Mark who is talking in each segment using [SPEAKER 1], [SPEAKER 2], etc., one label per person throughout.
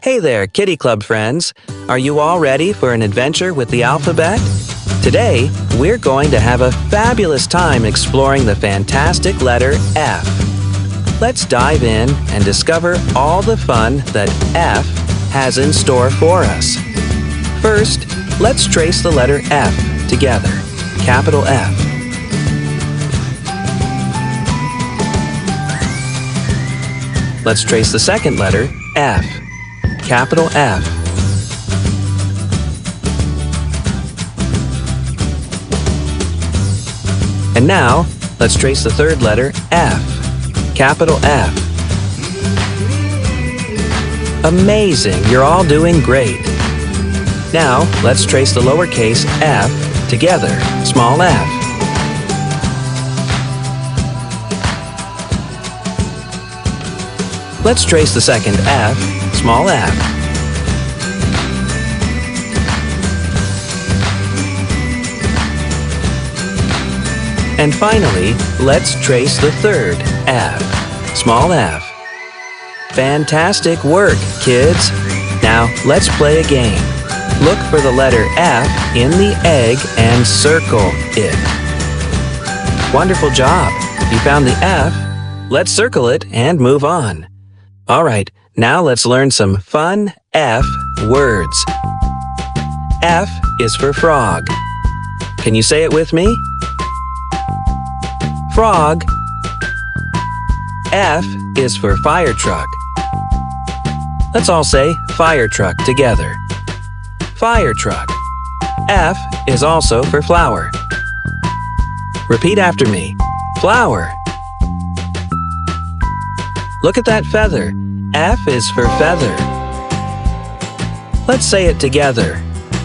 [SPEAKER 1] Hey there, Kiddie Club friends. Are you all ready for an adventure with the alphabet? Today, we're going to have a fabulous time exploring the fantastic letter F. Let's dive in and discover all the fun that F has in store for us. First, let's trace the letter F together. Capital F. Let's trace the second letter, F. Capital F. And now, let's trace the third letter, F. Capital F. Amazing! You're all doing great. Now, let's trace the lowercase f together. Small f. Let's trace the second F, small f. And finally, let's trace the third F, small f. Fantastic work, kids! Now, let's play a game. Look for the letter F in the egg and circle it. Wonderful job! You found the F. Let's circle it and move on. Alright, now let's learn some fun F words. F is for frog. Can you say it with me? Frog. F is for fire truck. Let's all say fire truck together. Fire truck. F is also for flower. Repeat after me. Flower. Look at that feather. F is for feather. Let's say it together.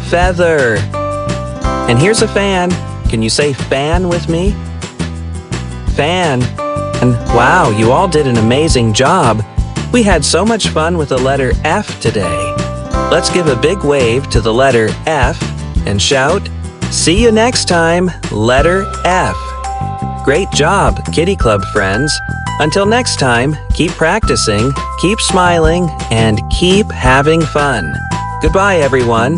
[SPEAKER 1] Feather. And here's a fan. Can you say fan with me? Fan. And wow, you all did an amazing job. We had so much fun with the letter F today. Let's give a big wave to the letter F and shout, "See you next time, letter F." Great job, Kiddie Club friends. Until next time, keep practicing, keep smiling, and keep having fun. Goodbye, everyone.